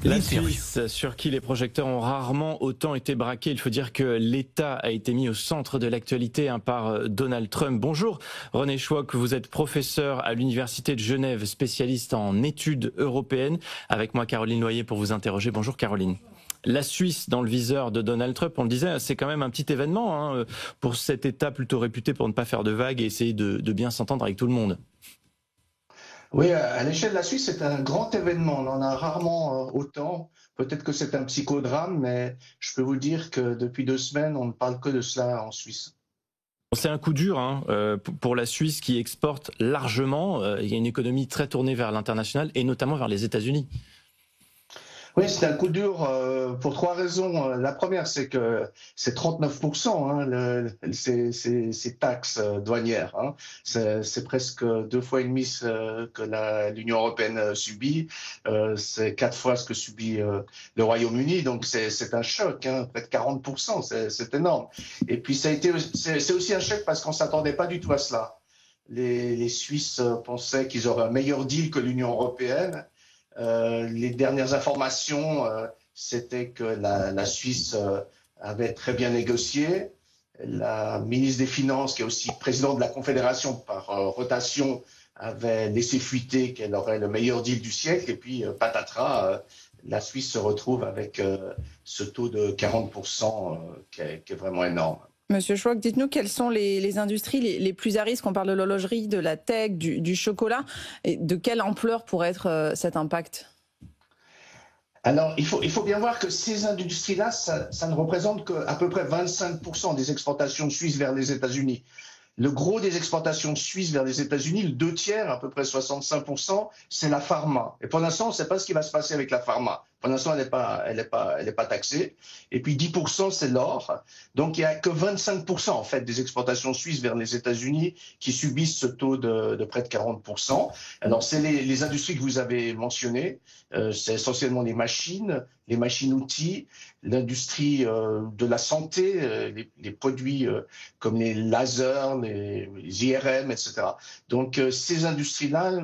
La Suisse, sur qui les projecteurs ont rarement autant été braqués. Il faut dire que l'État a été mis au centre de l'actualité par Donald Trump. Bonjour René Schwok, vous êtes professeur à l'Université de Genève, spécialiste en études européennes. Avec moi Caroline Noyer pour vous interroger. Bonjour Caroline. La Suisse dans le viseur de Donald Trump, on le disait, c'est quand même un petit événement pour cet État plutôt réputé pour ne pas faire de vagues et essayer de bien s'entendre avec tout le monde. Oui, à l'échelle de la Suisse, c'est un grand événement. On en a rarement autant. Peut-être que c'est un psychodrame, mais je peux vous dire que depuis 2 semaines, on ne parle que de cela en Suisse. C'est un coup dur pour la Suisse qui exporte largement. Il y a une économie très tournée vers l'international et notamment vers les États-Unis. Oui, c'est un coup dur pour 3 raisons. La première, c'est que c'est 39% ces taxes douanières. C'est presque 2 fois et demi ce que l'Union européenne subit. C'est 4 fois ce que subit le Royaume-Uni. Donc c'est un choc, près de 40%. C'est énorme. Et puis c'est aussi un choc parce qu'on s'attendait pas du tout à cela. Les Suisses pensaient qu'ils auraient un meilleur deal que l'Union européenne. Les dernières informations, c'était que la Suisse avait très bien négocié. La ministre des Finances, qui est aussi présidente de la Confédération par rotation, avait laissé fuiter qu'elle aurait le meilleur deal du siècle. Et puis, patatras, la Suisse se retrouve avec ce taux de 40% qui est vraiment énorme. Monsieur Schwok, dites-nous quelles sont les industries les plus à risque. On parle de l'horlogerie, de la tech, du chocolat. Et de quelle ampleur pourrait être cet impact ? Alors, il faut bien voir que ces industries-là, ça ne représente qu'à peu près 25% des exportations suisses vers les États-Unis. Le gros des exportations suisses vers les États-Unis, le 2/3, à peu près 65%, c'est la pharma. Et pour l'instant, on ne sait pas ce qui va se passer avec la pharma. Pour l'instant, elle n'est pas taxée. Et puis 10%, c'est l'or. Donc, il n'y a que 25% en fait des exportations suisses vers les États-Unis qui subissent ce taux de près de 40%. Alors, c'est les industries que vous avez mentionnées. C'est essentiellement les machines-outils, l'industrie de la santé, les produits comme les lasers, les IRM, etc. Donc, ces industries-là,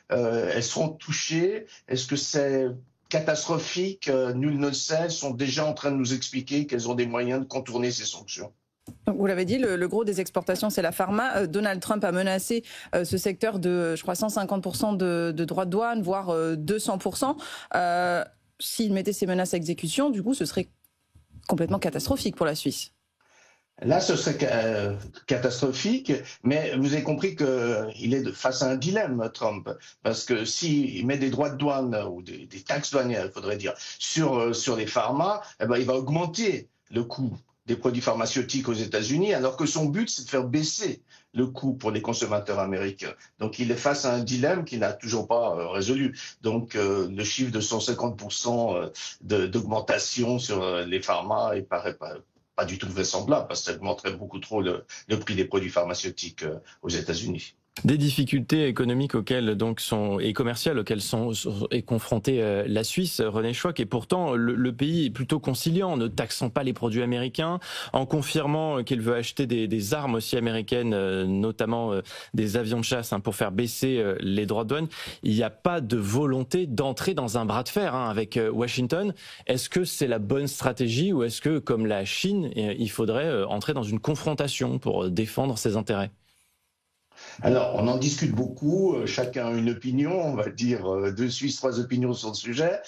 elles seront touchées. Est-ce que c'est catastrophique? Nul ne le sait. Elles sont déjà en train de nous expliquer qu'elles ont des moyens de contourner ces sanctions. Donc vous l'avez dit, le gros des exportations, c'est la pharma. Donald Trump a menacé ce secteur de, je crois, 150% de droits de douane, voire 200%. S'il mettait ces menaces à exécution, du coup, ce serait complètement catastrophique pour la Suisse. Là, ce serait catastrophique, mais vous avez compris qu'il est face à un dilemme, Trump, parce que s'il met des droits de douane ou des taxes douanières, il faudrait dire, sur les pharma, eh ben, il va augmenter le coût des produits pharmaceutiques aux États-Unis, alors que son but, c'est de faire baisser le coût pour les consommateurs américains. Donc, il est face à un dilemme qu'il n'a toujours pas résolu. Donc, le chiffre de 150% d'augmentation sur les pharma, il paraît pas du tout vraisemblable, parce que ça augmenterait beaucoup trop le prix des produits pharmaceutiques aux États-Unis. Des difficultés économiques et commerciales auxquelles est confrontée la Suisse, René Schwok, et pourtant le pays est plutôt conciliant, ne taxant pas les produits américains, en confirmant qu'il veut acheter des armes aussi américaines, notamment des avions de chasse, pour faire baisser les droits de douane. Il n'y a pas de volonté d'entrer dans un bras de fer avec Washington. Est-ce que c'est la bonne stratégie ou est-ce que, comme la Chine, il faudrait entrer dans une confrontation pour défendre ses intérêts ? Alors, on en discute beaucoup, chacun a une opinion, on va dire 2 Suisses, 3 opinions sur le sujet.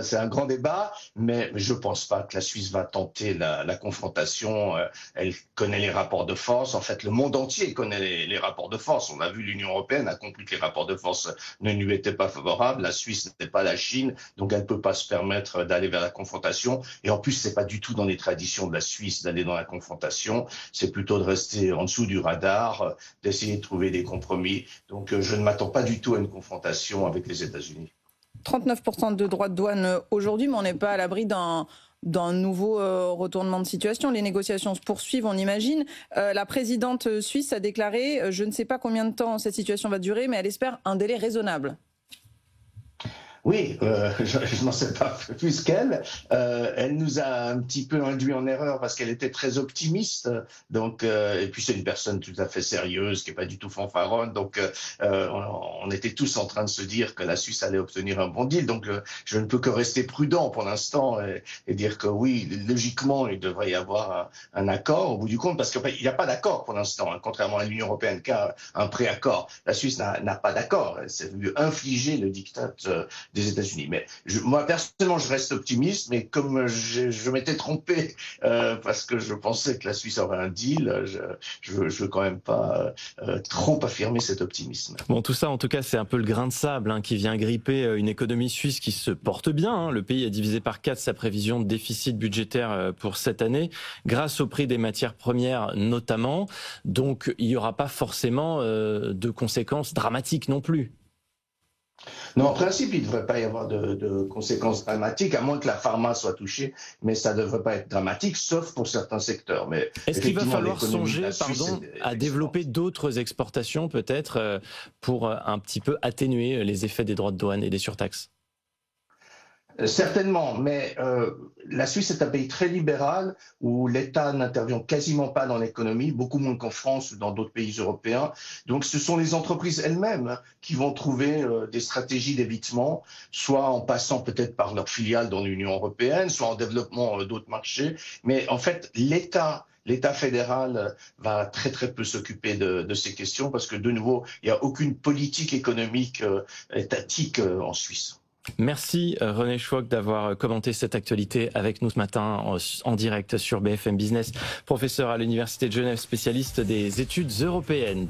C'est un grand débat, mais je ne pense pas que la Suisse va tenter la confrontation. Elle connaît les rapports de force. En fait, le monde entier connaît les rapports de force. On a vu, l'Union européenne a compris que les rapports de force ne lui étaient pas favorables. La Suisse n'est pas la Chine, donc elle ne peut pas se permettre d'aller vers la confrontation. Et en plus, ce n'est pas du tout dans les traditions de la Suisse d'aller dans la confrontation. C'est plutôt de rester en dessous du radar, d'essayer de trouver des compromis. Donc je ne m'attends pas du tout à une confrontation avec les États-Unis. 39% de droits de douane aujourd'hui, mais on n'est pas à l'abri d'un nouveau retournement de situation. Les négociations se poursuivent, on imagine. La présidente suisse a déclaré, je ne sais pas combien de temps cette situation va durer, mais elle espère un délai raisonnable. Oui, je n'en sais pas plus qu'elle. Elle nous a un petit peu induit en erreur parce qu'elle était très optimiste. Donc, et puis c'est une personne tout à fait sérieuse, qui est pas du tout fanfaronne. Donc, on était tous en train de se dire que la Suisse allait obtenir un bon deal. Donc, je ne peux que rester prudent pour l'instant et dire que oui, logiquement, il devrait y avoir un accord au bout du compte, parce qu'il n'y a pas d'accord pour l'instant, hein, contrairement à l'Union européenne qui a un préaccord. La Suisse n'a pas d'accord. Elle s'est voulu infliger le diktat des États-Unis. Mais moi, personnellement, je reste optimiste, mais comme je m'étais trompé parce que je pensais que la Suisse aurait un deal, je veux quand même pas trop affirmer cet optimisme. Bon, tout ça, en tout cas, c'est un peu le grain de sable qui vient gripper une économie suisse qui se porte bien. Le pays a divisé par 4 sa prévision de déficit budgétaire pour cette année, grâce au prix des matières premières notamment. Donc, il n'y aura pas forcément de conséquences dramatiques non plus. Non, en principe, il ne devrait pas y avoir de conséquences dramatiques, à moins que la pharma soit touchée, mais ça ne devrait pas être dramatique, sauf pour certains secteurs. Mais est-ce qu'il va falloir songer, à développer d'autres exportations, peut-être, pour un petit peu atténuer les effets des droits de douane et des surtaxes ? Certainement, mais la Suisse est un pays très libéral où l'État n'intervient quasiment pas dans l'économie, beaucoup moins qu'en France ou dans d'autres pays européens. Donc ce sont les entreprises elles-mêmes qui vont trouver des stratégies d'évitement, soit en passant peut-être par leurs filiales dans l'Union européenne, soit en développant d'autres marchés. Mais en fait, l'État fédéral va très très peu s'occuper de ces questions parce que de nouveau, il n'y a aucune politique économique étatique en Suisse. Merci René Schwok d'avoir commenté cette actualité avec nous ce matin en direct sur BFM Business, professeur à l'Université de Genève, spécialiste des études européennes.